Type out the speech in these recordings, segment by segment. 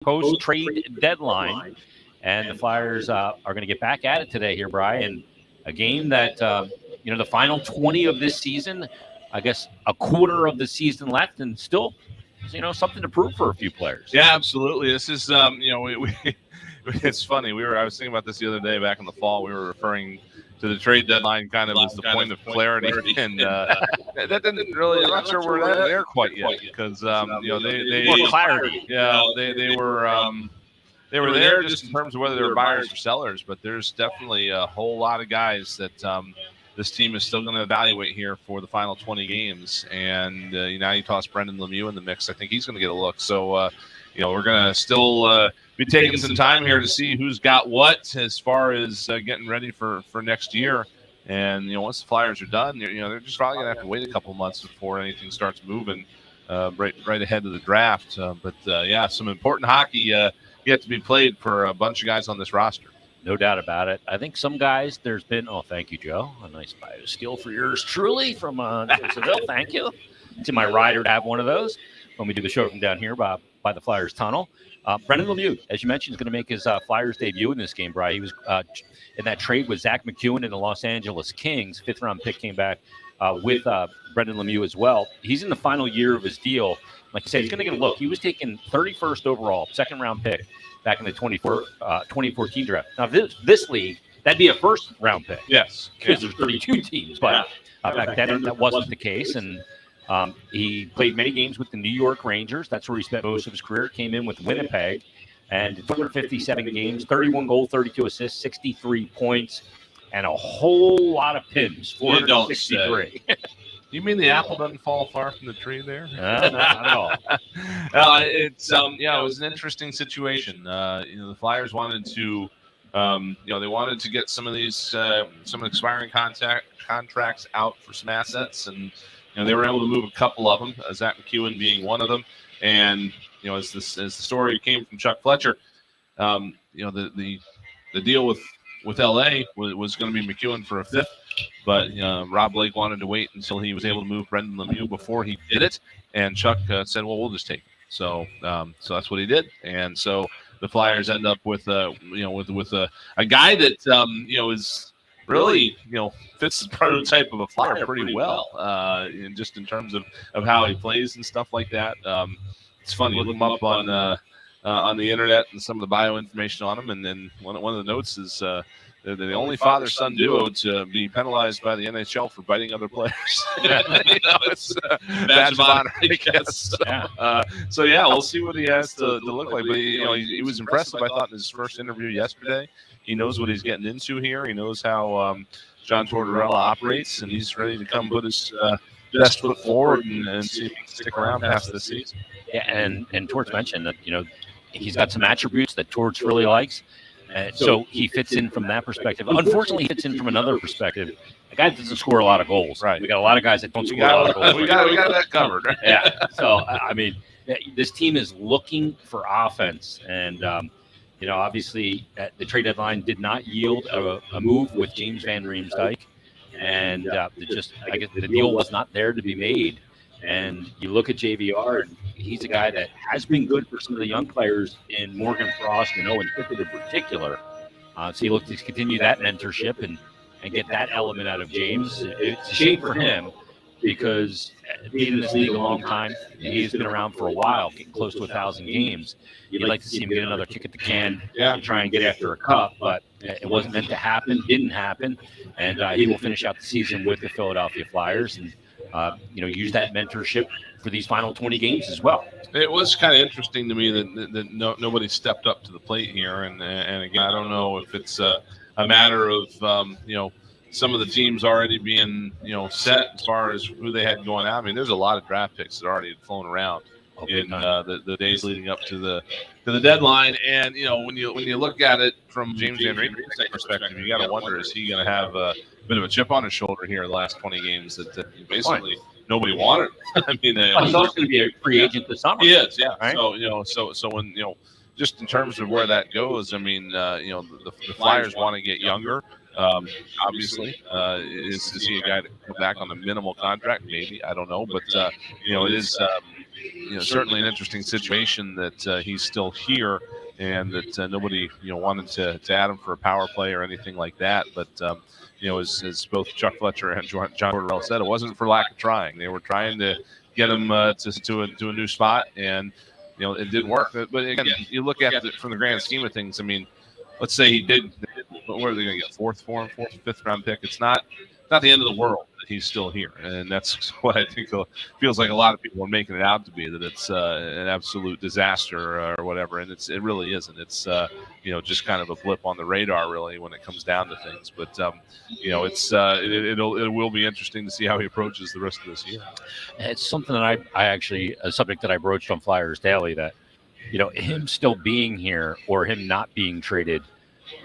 post-trade deadline, and the Flyers are going to get back at it today here, Brian. A game that, the final 20 of this season, I guess a quarter of the season left, and still, something to prove for a few players. Yeah, absolutely. This is, it's funny. I was thinking about this the other day back in the fall. We were referring to the trade deadline kind of as the point of clarity, and that didn't really. I'm not sure we're there quite yet because they more clarity. Yeah, they were there just in terms of whether they were buyers or sellers, but there's definitely a whole lot of guys that this team is still going to evaluate here for the final 20 games. And now you toss Brendan Lemieux in the mix. I think he's going to get a look. So, we're going to still be taking some time here to see who's got what as far as getting ready for next year. And, once the Flyers are done, they're just probably going to have to wait a couple months before anything starts moving right ahead of the draft. Some important hockey yet to be played for a bunch of guys on this roster. No doubt about it. I think some guys, there's been, thank you, Joe. A nice bio steal for yours truly from Seville. Thank you. It's in my rider to have one of those when we do the show from down here by the Flyers Tunnel. Brendan Lemieux, as you mentioned, is going to make his Flyers debut in this game, Brian. He was in that trade with Zach McEwen and the Los Angeles Kings. Fifth-round pick came back with Brendan Lemieux as well. He's in the final year of his deal. Like I said, he's going to get a look. He was taken 31st overall, second-round pick back in the 2014 draft. Now, this league, that'd be a first-round pick. Yes. Because there's 32 teams. But back then, that wasn't the case. And he played many games with the New York Rangers. That's where he spent most of his career. Came in with Winnipeg. And 257 games, 31 goals, 32 assists, 63 points, and a whole lot of pins, 463. You mean the apple doesn't fall far from the tree there? Not at all. It was an interesting situation. The Flyers wanted to, they wanted to get some of these, some expiring contracts out for some assets, and they were able to move a couple of them. Zach McEwen being one of them, and as the story came from Chuck Fletcher, the deal with LA was going to be McEwen for a fifth. But Rob Blake wanted to wait until he was able to move Brendan Lemieux before he did it, and Chuck said, "Well, we'll just take it." So that's what he did, and so the Flyers end up with a guy that is really fits the prototype of a Flyer pretty well, just in terms of how he plays and stuff like that. It's fun. You look him up on the internet and some of the bio information on him, and then one of the notes is. They're the only father-son duo to be penalized by the NHL for biting other players. It's badge of honor, I guess. We'll see what he has to look like. But he was impressive, I thought, in his first interview yesterday. He knows what he's getting into here. He knows how John Tortorella operates, and he's ready to come put his best foot forward and see if he can stick around past this season. Yeah, and Torts mentioned that he's got some attributes that Torts really likes. So he fits in from that perspective. Unfortunately, he fits in from another perspective. A guy that doesn't score a lot of goals. Right. We got a lot of guys that don't score a lot of goals. We got that covered. Right? Yeah. So, this team is looking for offense. And, obviously, the trade deadline did not yield a move with James Van Riemsdyk. And I guess the deal was not there to be made. And you look at JVR, and he's a guy that has been good for some of the young players in Morgan Frost and Owen Tippett in particular. So he looks to continue that mentorship and get that element out of James. It's a shame for him because being in this league a long time, he's been around for a while, getting close to 1,000 games. You'd like to see him get another kick at the can and try and get after a cup, but it wasn't meant to happen, didn't happen. And he will finish out the season with the Philadelphia Flyers and use that mentorship for these final 20 games as well. It was kind of interesting to me that nobody stepped up to the plate here, and again, I don't know if it's a matter of some of the teams already being set as far as who they had going out. I mean, there's a lot of draft picks that already had flown around in the days leading up to the deadline, and when you look at it from James Van Riemsdyk's perspective, you got to wonder, is he going to have a bit of a chip on his shoulder here the last 20 games that basically nobody wanted? I mean, he's also going to be a free agent this summer. He is, yeah. Right? So when just in terms of where that goes, I mean, the Flyers want to get younger. Obviously, is he a guy that can come back on a minimal contract? Maybe, I don't know, but it is certainly an interesting situation that he's still here, and that nobody wanted to add him for a power play or anything like that. But as both Chuck Fletcher and John Tortorella said, it wasn't for lack of trying. They were trying to get him to a new spot, and it didn't work. But again, you look at it from the grand scheme of things. I mean, let's say he did. What are they going to get? Fourth, fifth round pick? It's not the end of the world that he's still here, and that's what I think feels like a lot of people are making it out to be, that it's an absolute disaster or whatever, and it really isn't. It's just kind of a blip on the radar, really, when it comes down to things. But it will be interesting to see how he approaches the rest of this year. It's something that I actually, a subject that I broached on Flyers Daily, that him still being here or him not being traded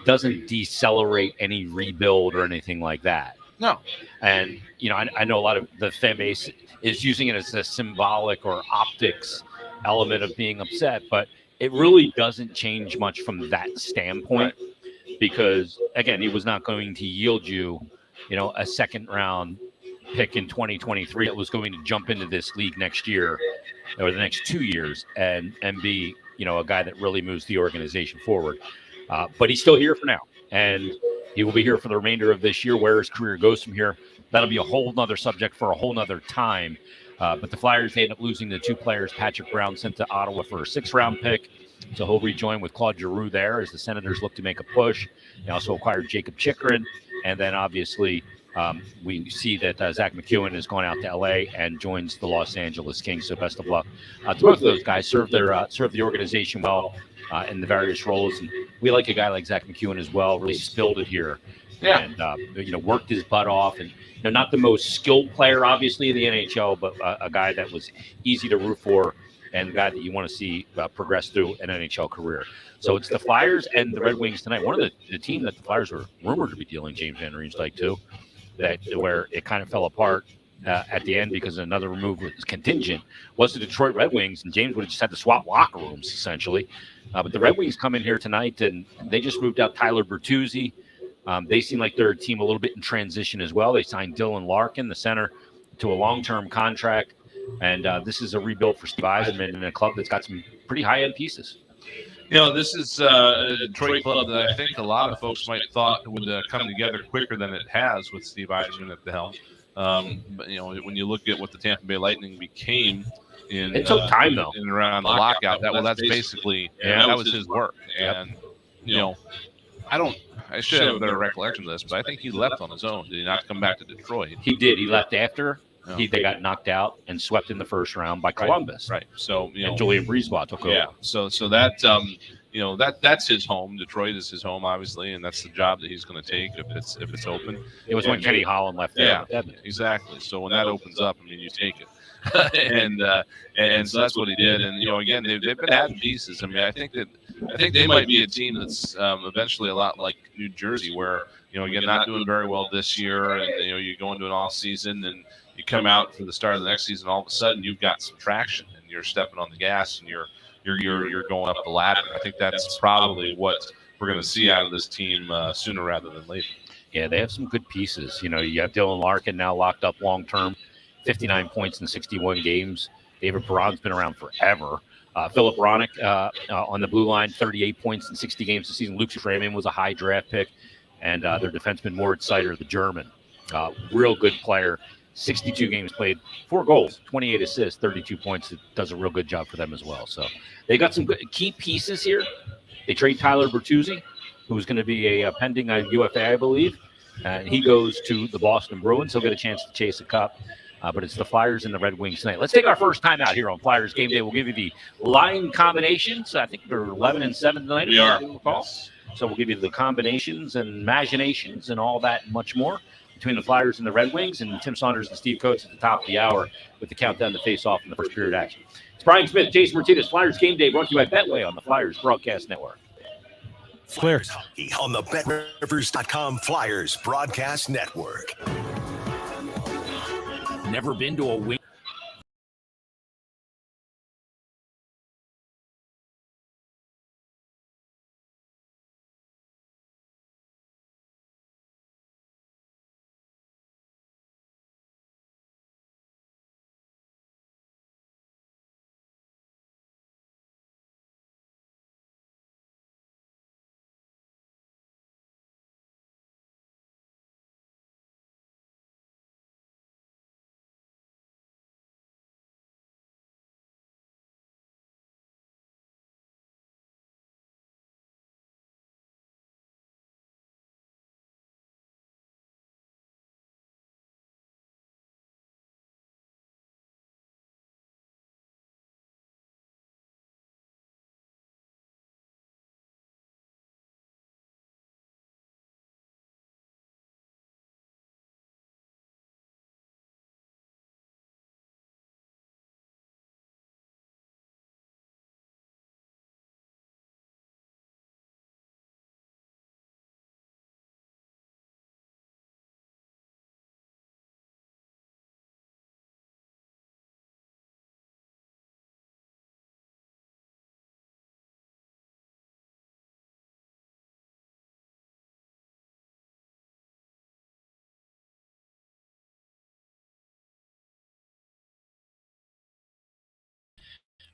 doesn't decelerate any rebuild or anything like that. No. And, I know a lot of the fan base is using it as a symbolic or optics element of being upset, but it really doesn't change much from that standpoint, because, again, he was not going to yield you, a second round pick in 2023 that was going to jump into this league next year or the next 2 years and be, a guy that really moves the organization forward. But he's still here for now, and he will be here for the remainder of this year. Where his career goes from here, that'll be a whole nother subject for a whole nother time. But the Flyers, they end up losing the two players Patrick Brown sent to Ottawa for a 6th round pick. So he'll rejoin with Claude Giroux there as the Senators look to make a push. They also acquired Jacob Chychrun. And then obviously we see that Zach McEwen has gone out to L.A. and joins the Los Angeles Kings. So best of luck to both of those guys. Serve the organization well in the various roles. And we like a guy like Zach McEwen as well. Really spilled it here. Yeah. And worked his butt off, and not the most skilled player obviously in the NHL, but a guy that was easy to root for and a guy that you want to see progress through an NHL career. So it's the Flyers and the Red Wings tonight. One of the team that the Flyers were rumored to be dealing James Van Riemsdyk to, where it kind of fell apart at the end because another move was contingent, was the Detroit Red Wings, and James would have just had to swap locker rooms essentially. But the Red Wings come in here tonight, and they just moved out Tyler Bertuzzi. They seem like they're a team a little bit in transition as well. They signed Dylan Larkin, the center, to a long-term contract. And this is a rebuild for Steve Yzerman in a club that's got some pretty high-end pieces. This is a Detroit club that I think a lot of folks might thought would come together quicker than it has with Steve Yzerman at the helm. But when you look at what the Tampa Bay Lightning became it took time though. In around the lockout, that's basically that was his work. And I should have a better recollection of this, but I think he left on his own. Did he not come back to Detroit? He did. He left after. They got knocked out and swept in the first round by Columbus. Right. So and Julian Brisebois took over. Yeah. So that that's his home. Detroit is his home, obviously, and that's the job that he's going to take if it's open. It was when Kenny Holland left there. Yeah, exactly. So when that opens up, you take it. and so that's what he did. And again, they've been adding pieces. I think they might be a team that's eventually a lot like New Jersey, where again, not doing very well this year, and you go into an off season and you come out for the start of the next season, all of a sudden you've got some traction and you're stepping on the gas and you're going up the ladder. I think that's probably what we're going to see out of this team sooner rather than later. Yeah, they have some good pieces. You have Dylan Larkin now locked up long term, 59 points in 61 games. David Perron's been around forever. Philip Hronek on the blue line, 38 points in 60 games this season. Luke Schramm was a high draft pick, and their defenseman Moritz Seider, the German, real good player. 62 games played, 4 goals, 28 assists, 32 points. It does a real good job for them as well. So they got some good key pieces here. They trade Tyler Bertuzzi, who's going to be a pending UFA, I believe. And he goes to the Boston Bruins. He'll get a chance to chase a cup. But it's the Flyers and the Red Wings tonight. Let's take our first time out here on Flyers Game Day. We'll give you the line combinations. I think they're 11 and 7 tonight. We are. So we'll give you the combinations and imaginations and all that and much more between the Flyers and the Red Wings, and Tim Saunders and Steve Coates at the top of the hour with the countdown to face off in the first period action. It's Brian Smith, Jason Martinez, Flyers Game Day, brought to you by Betway on the Flyers Broadcast Network. Flyers hockey on the BetRivers.com Flyers Broadcast Network. Never been to a wing.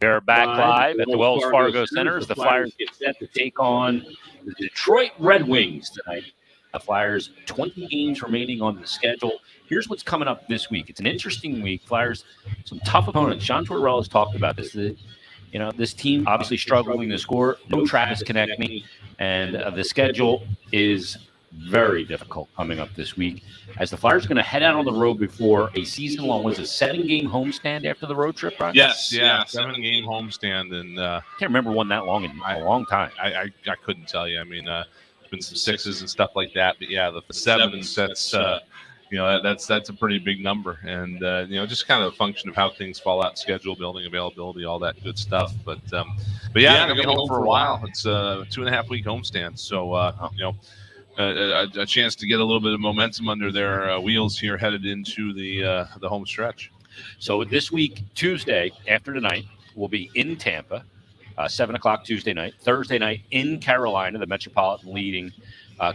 We're back live at the Wells Fargo Center as the Flyers get set to take on the Detroit Red Wings tonight. The Flyers, 20 games remaining on the schedule. Here's what's coming up this week. It's an interesting week. Flyers, some tough opponents. John Tortorella's talked about this. This team obviously struggling to score. No Travis Konechny, and the schedule is very difficult coming up this week as the Flyers are going to head out on the road before a season-long, was a 7-game homestand after the road trip, Brian? Yes, 7-game homestand. And can't remember one that long in a long time. I couldn't tell you. I mean, there's been some 6s and stuff like that. But, yeah, the 7s, that's a pretty big number. And, just kind of a function of how things fall out, schedule, building availability, all that good stuff. But yeah, they're going to be home for a while. It's a 2.5-week homestand. So, a chance to get a little bit of momentum under their wheels here headed into the home stretch. So this week, Tuesday, after tonight, we'll be in Tampa, 7 o'clock Tuesday night. Thursday night in Carolina, the Metropolitan leading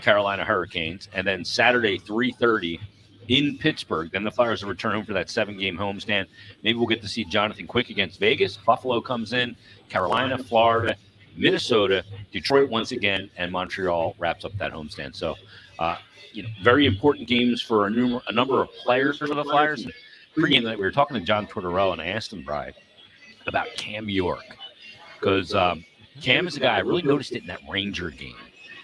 Carolina Hurricanes. And then Saturday, 3:30 in Pittsburgh. Then the Flyers will return home for that 7-game homestand. Maybe we'll get to see Jonathan Quick against Vegas. Buffalo comes in, Carolina, Florida, Minnesota, Detroit once again, and Montreal wraps up that homestand. So, very important games for a number of players for the Flyers. And pregame night, we were talking to John Tortorella, and I asked him, Brian, about Cam York. Because Cam is a guy, I really noticed it in that Ranger game,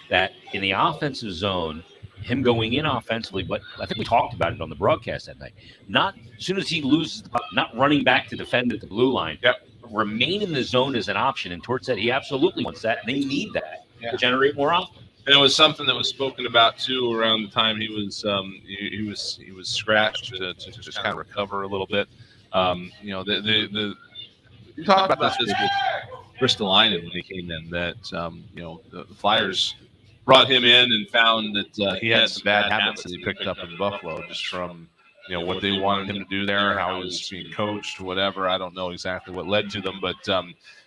that in the offensive zone, him going in offensively, but I think we talked about it on the broadcast that night. Not as soon as he loses the puck, not running back to defend at the blue line. Yep. Remain in the zone as an option, and Tort said he absolutely wants that, and they need that to generate more offense. And it was something that was spoken about too around the time he was scratched to just kind of recover a little bit. We talked about this with Ristolainen when he came in, that the Flyers brought him in and found that he had some bad habits that he picked up in Buffalo, just from what they wanted him to do there, how he was being coached, whatever. I don't know exactly what led to them, but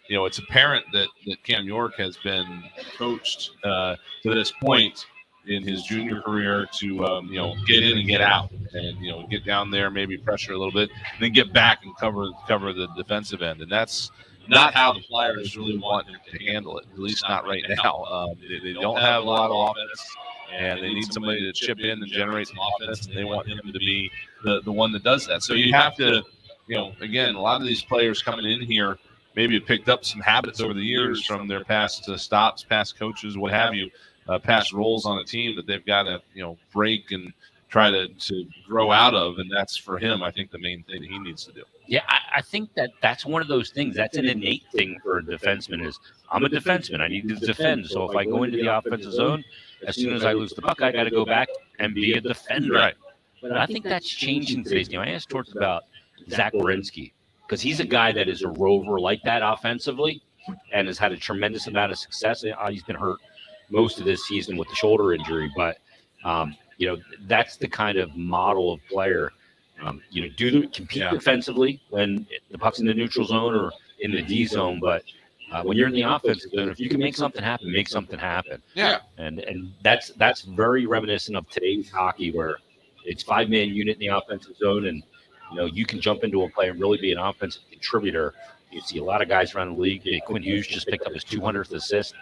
it's apparent that Cam York has been coached to this point in his junior career to get in and get out, and get down there, maybe pressure a little bit, and then get back and cover the defensive end. And that's not how the Flyers really want him to handle it, at least not right now. They don't have a lot of offense, and they need somebody to chip in and generate some offense, and they want him to be the one that does that. So you have to, again, a lot of these players coming in here maybe have picked up some habits over the years from their past stops, past coaches, what have you, past roles on a team that they've got to, break and try to grow out of, and that's for him, I think, the main thing that he needs to do. Yeah, I think that's one of those things. That's an innate thing for a defenseman is, I'm a defenseman. I need to defend. So if I go into the offensive zone, as soon as I lose the puck, I got to go back and be a defender. Right. But I think that's changed in today's game. I asked Torts about Zach Werenski, because he's a guy that is a rover like that offensively and has had a tremendous amount of success. He's been hurt most of this season with the shoulder injury, but that's the kind of model of player. Compete defensively when the puck's in the neutral zone or in the D zone, but when you're in the offensive zone, if you can make something happen, make something happen. Yeah, and that's very reminiscent of today's hockey, where it's 5-man unit in the offensive zone, and you can jump into a play and really be an offensive contributor. You see a lot of guys around the league. Quinn Hughes just picked up his 200th assist,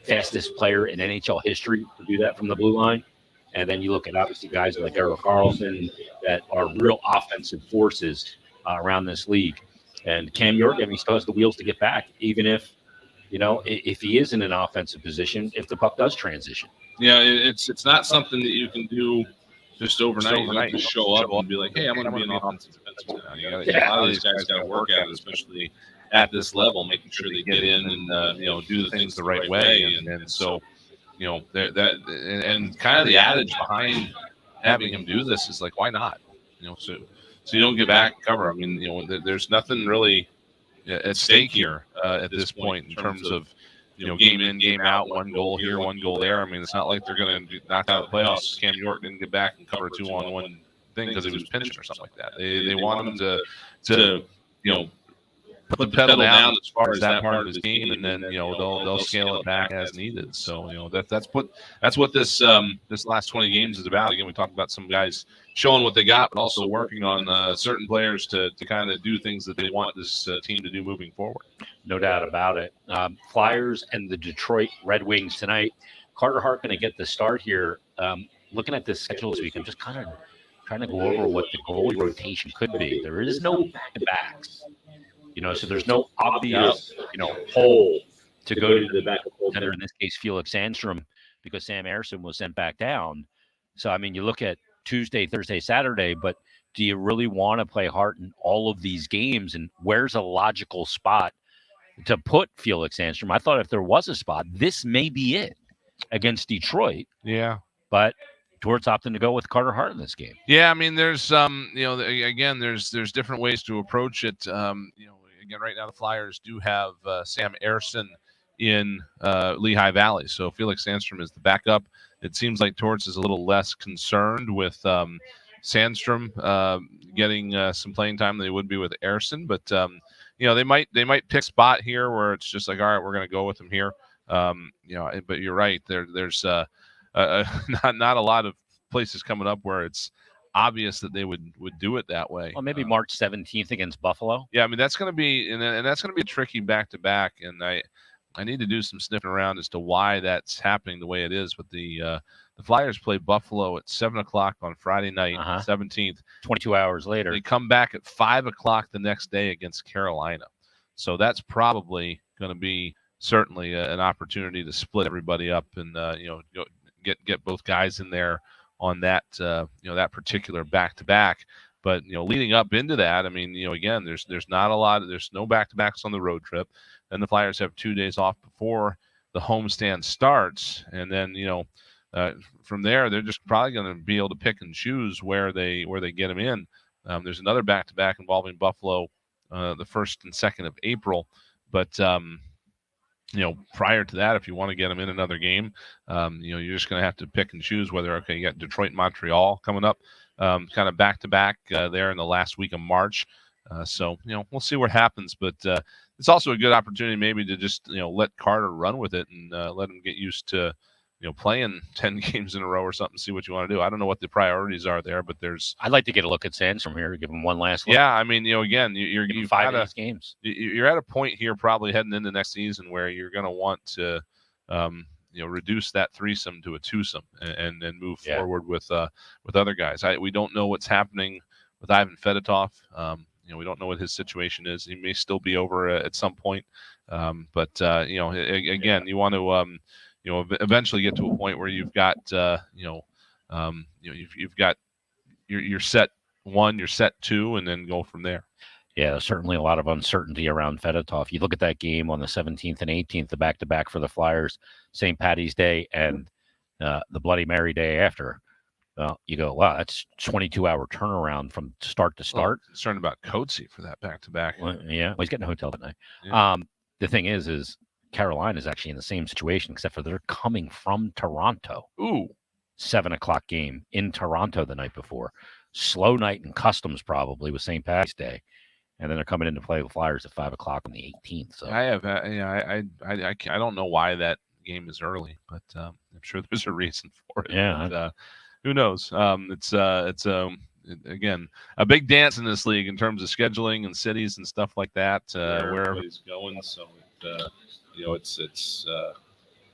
fastest player in NHL history to do that from the blue line. And then you look at, obviously, guys like Erik Karlsson that are real offensive forces around this league. And Cam York, he still has the wheels to get back, even if he is in an offensive position, if the puck does transition. Yeah, it's not something that you can do just overnight. You don't just show up and be like, hey, I'm going to be an offensive defenseman now. A lot of these guys got to work at it, especially at this level, making sure they get in and do the things the right way. And so, and kind of the adage behind having him do this is like, why not? So you don't get back and cover. I mean, there's nothing really at stake here at this point in terms of game in, game out, one goal here, one goal there. I mean, it's not like they're going to knock out the playoffs. Cam York didn't get back and cover a 2-on-1 thing because he was pinching or something like that. They want him to put the pedal down as far as that part of his game, and then they'll scale it back as needed. So that's what this this last 20 games is about. Again, we talked about some guys showing what they got, but also working on certain players to kind of do things that they want this team to do moving forward. No doubt about it. Flyers and the Detroit Red Wings tonight. Carter Hart going to get the start here. Looking at this schedule this week, I'm just kind of trying to go over what the goalie rotation could be. There is no back-to-backs, so there's no obvious, hole to go to the backup goaltender, in this case, Felix Sandstrom, because Sam Ersson was sent back down. So, I mean, you look at Tuesday, Thursday, Saturday, but do you really want to play Hart in all of these games? And where's a logical spot to put Felix Sandstrom? I thought if there was a spot, this may be it against Detroit. Yeah. But Torts opting to go with Carter Hart in this game. Yeah, I mean, there's again, there's different ways to approach it. Again, right now the Flyers do have Sam Ersson in Lehigh Valley, so Felix Sandstrom is the backup. It seems like Torts is a little less concerned with Sandstrom getting some playing time than they would be with Ersson, but they might pick spot here where it's just like, all right, we're going to go with him here. But you're right. There's not a lot of places coming up where it's obvious that they would do it that way. Well, maybe March 17th against Buffalo. Yeah, I mean that's going to be and that's going to be a tricky back-to-back, and I need to do some sniffing around as to why that's happening the way it is. But the Flyers play Buffalo at 7:00 on Friday night, 17th. 22 hours later, they come back at 5:00 the next day against Carolina. So that's probably going to be certainly an opportunity to split everybody up and get both guys in there on that that particular back-to-back. But leading up into that, I mean, again, there's no back-to-backs on the road trip. Then the Flyers have 2 days off before the homestand starts, and then from there they're just probably going to be able to pick and choose where they get them in. There's another back-to-back involving Buffalo the 1st and 2nd of April, but prior to that, if you want to get them in another game, you're just going to have to pick and choose whether, okay, you got Detroit and Montreal coming up, kind of back-to-back there in the last week of March. So we'll see what happens, but it's also a good opportunity maybe to just, let Carter run with it and let him get used to, playing 10 games in a row or something, see what you want to do. I don't know what the priorities are there, but I'd like to get a look at Sandstrom here, give him one last look. Yeah, I mean, again, you've 5 of these games. You're at a point here probably heading into next season where you're going to want to, reduce that threesome to a twosome and move forward with other guys. We don't know what's happening with Ivan Fedotov. We don't know what his situation is. He may still be over at some point. But again, you want to, eventually get to a point where you've got, you've got your set one, your set two, and then go from there. Yeah, certainly a lot of uncertainty around Fedotov. You look at that game on the 17th and 18th, the back-to-back for the Flyers, St. Patty's Day and the Bloody Mary Day after. You go, wow, that's 22-hour turnaround from start to start. Well, concerned about Coetzee for that back-to-back. Well, he's getting a hotel that night. Yeah. The thing is Carolina is actually in the same situation, except for they're coming from Toronto. Ooh. 7:00 game in Toronto the night before. Slow night in customs probably with St. Patty's Day. And then they're coming in to play the Flyers at 5:00 on the 18th. So I don't know why that game is early, but I'm sure there's a reason for it. Yeah. But, who knows? It's again a big dance in this league in terms of scheduling and cities and stuff like that. Where everybody's going, so it's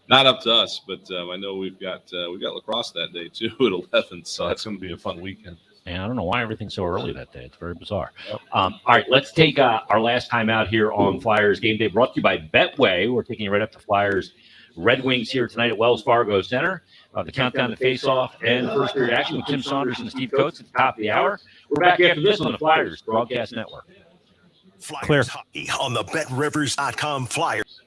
not up to us. But I know we've got lacrosse that day too at 11, so that's going to be a fun weekend. And I don't know why everything's so early that day. It's very bizarre. Yep. All right, let's take our last time out here on Flyers Game Day, brought to you by Betway. We're taking you right up to Flyers Red Wings here tonight at Wells Fargo Center. The countdown to face-off and first period action with Tim Saunders and Steve Coates at the top of the hour. We're back after this on the Flyers Broadcast Network. Flyers hockey on the BetRivers.com Flyers.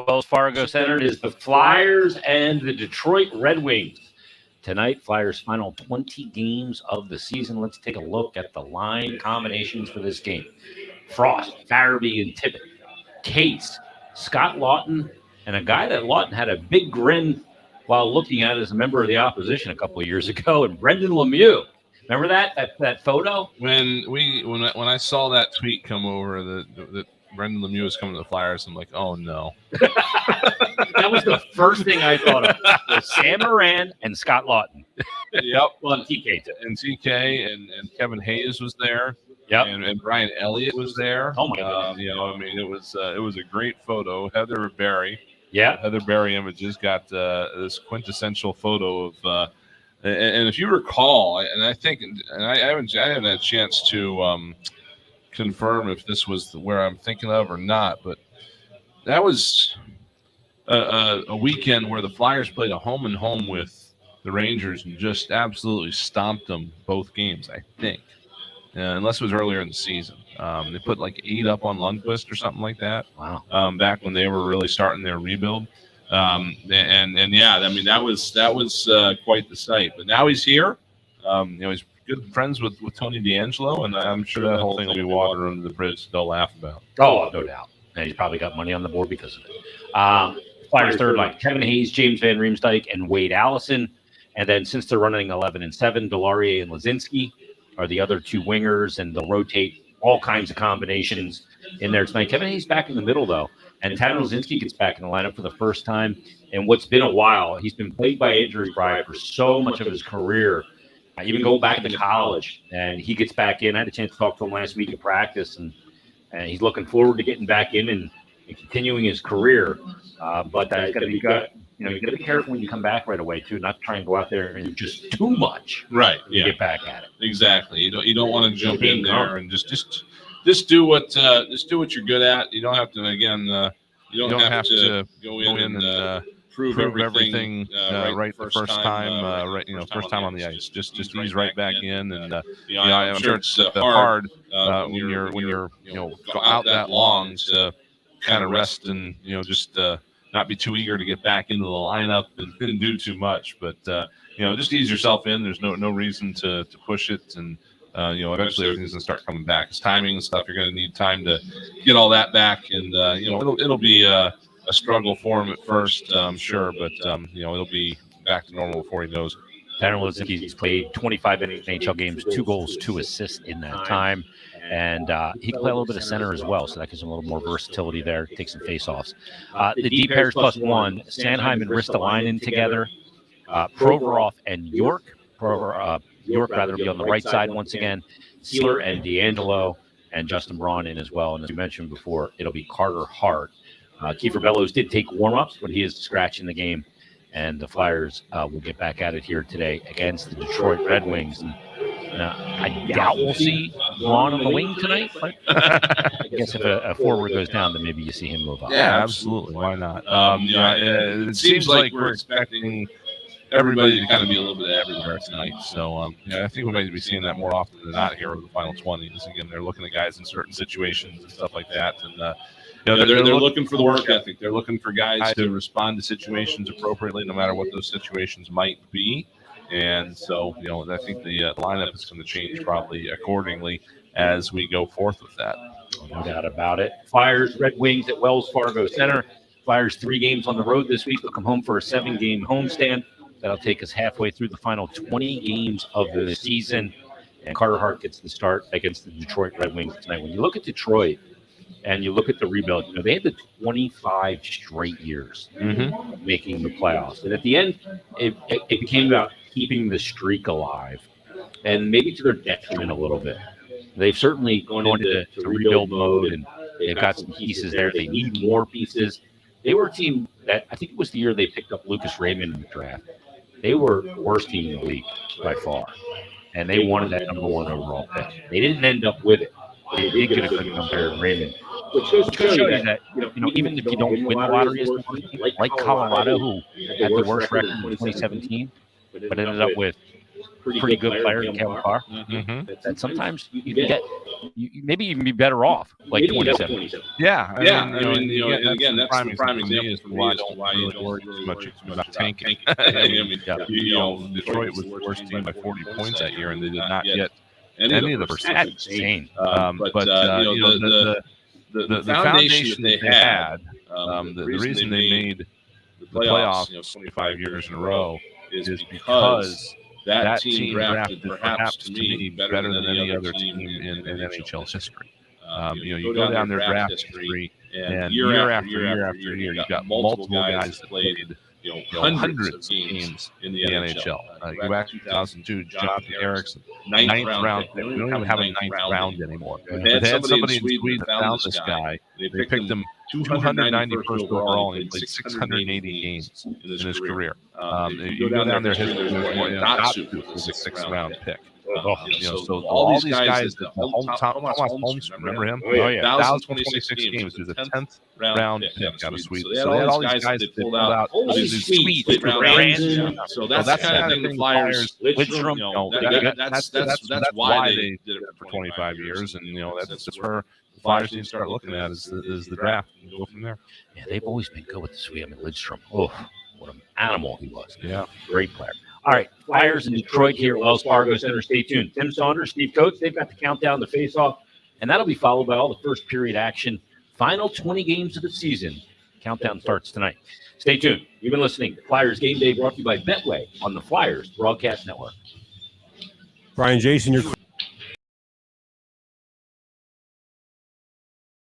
Wells Fargo Center is the Flyers and the Detroit Red Wings. Tonight, Flyers' final 20 games of the season. Let's take a look at the line combinations for this game. Frost, Farabee, and Tippett. Case, Scott Lawton, and a guy that Lawton had a big grin while looking at as a member of the opposition a couple of years ago, and Brendan Lemieux. Remember that photo? When I saw that tweet come over that Brendan Lemieux was coming to the Flyers, I'm like, oh no. That was the first thing I thought of. Was Sam Moran and Scott Lawton. Yep. Well, and TK too. And TK and Kevin Hayes was there. Yep. And Brian Elliott was there. Oh my goodness. It was a great photo. Heather Barry. Yeah. Heather Barry Images got this quintessential photo of and if you recall, and I haven't had a chance to confirm if this was where I'm thinking of or not, but that was a weekend where the Flyers played a home and home with the Rangers and just absolutely stomped them both games, I think. Unless it was earlier in the season. They put like 8 up on Lundqvist or something like that. Wow. Back when they were really starting their rebuild. That was quite the sight. But now he's here. He's good friends with Tony D'Angelo, and I'm sure that whole thing will be water under the bridge they'll laugh about. Oh, no doubt. And he's probably got money on the board because of it. Flyers third line, Kevin Hayes, James Van Riemsdyk, and Wade Allison. And then since they're running 11-7, Delarier and Lazinski are the other two wingers, and they'll rotate all kinds of combinations in there tonight. Kevin Hayes back in the middle, though, and Tanner Lazinski gets back in the lineup for the first time in what's been a while. He's been plagued by injury, Brian, for so much of his career, even going back to college, and he gets back in. I had a chance to talk to him last week at practice, and he's looking forward to getting back in and continuing his career. But he's got to be good. You got to be careful when you come back right away too, not to try and go out there and just too much. Right. Yeah. Get back at it. Exactly. You don't want to jump in there and just do what you're good at. You don't have to you don't have to go in and prove everything right the first time. First time on the ice. Just ease right back in, and I'm sure it's hard when you're out that long to kind of rest and just not be too eager to get back into the lineup and do too much. But just ease yourself in. There's no reason to push it, and eventually everything's gonna start coming back. It's timing and stuff. You're gonna need time to get all that back, and it'll be a struggle for him at first, I'm sure, but it'll be back to normal before he knows it. Tanner Lazinski's played 25 NHL games, 2 goals, 2 assists in that time. And he can play a little bit of center as well, so that gives him a little more versatility there, take some face-offs. The D pairs +1, Sanheim and Ristolainen together. Provorov and York. York rather be on the right side once again. Sealer and D'Angelo, and Justin Braun in as well. And as you mentioned before, it'll be Carter Hart. Kiefer Bellows did take warm-ups, but he is scratching the game. And the Flyers will get back at it here today against the Detroit Red Wings. And, I doubt we'll see Braun on the wing tonight. But I guess if a forward goes down, then maybe you see him move up. Yeah, absolutely. Why not? It seems like we're expecting everybody to kind of be a little bit everywhere tonight. So, I think we might be seeing that more often than not here over the final 20. Again, they're looking at guys in certain situations and stuff like that. And, they're looking for the work ethic. They're looking for guys to respond to situations appropriately, no matter what those situations might be. And so, I think the lineup is going to change probably accordingly as we go forth with that. No doubt about it. Flyers, Red Wings at Wells Fargo Center. Flyers 3 games on the road this week. They'll come home for a 7-game homestand. That'll take us halfway through the final 20 games of the season. And Carter Hart gets the start against the Detroit Red Wings tonight. When you look at Detroit and you look at the rebuild, they had the 25 straight years of making the playoffs. And at the end, it became about keeping the streak alive, and maybe to their detriment a little bit. They've certainly gone into rebuild mode, and they've got some pieces there. They need more pieces. They were a team that, I think it was the year they picked up Lucas Raymond in the draft. They were the worst team in the league by far, and they wanted that number 1 overall pick. They didn't end up with it. They did get a good number in Raymond. Which goes to show you that, even if you don't win the lottery as a team, like Colorado, who had the worst record in 2017, but ended up with pretty good player in Kevin Carr. Mm-hmm. That sometimes you can get, you maybe even be better off like 27. Yeah, I mean, and again, that's the prime example as for to me why I as to don't why you really don't worry really too much worry about tanking. Detroit was the worst team by 40 points that year, and they did not get any of the percentage. That's insane. But the foundation that they had, the reason they made the playoffs 25 years in a row is because that team drafted perhaps to me better than any other team in NHL history. You go down their draft history, and year after year, you've got multiple guys that played hundreds of games in the NHL. You go back to 2002, Jonathan Ericsson, ninth round pick. We don't even have a ninth round anymore. They had somebody in Sweden that found this guy. They picked him 291st overall, and he played 680 games in his career. You go down there, his Datsyuk was a sixth-round pick. So all these guys, Thomas Holmstrom, remember him? Oh, yeah. 1,026 games. He was a 10th round pick out of Sweden. So they had all these guys that pulled out. These Swedes, so that's kind of thing the Flyers. Lidstrom, That's why they did it for 25 years, and that's where the Flyers need to start looking at is the draft and go from there. Yeah, they've always been good with the Swede. I mean, Lidstrom. Oh, what an animal he was. Yeah, great player. All right, Flyers in Detroit here at Wells Fargo Center. Stay tuned. Tim Saunders, Steve Coates, they've got the countdown to face-off, and that'll be followed by all the first period action. Final 20 games of the season. Countdown starts tonight. Stay tuned. You've been listening to Flyers Game Day, brought to you by Betway on the Flyers Broadcast Network. Brian Jason, your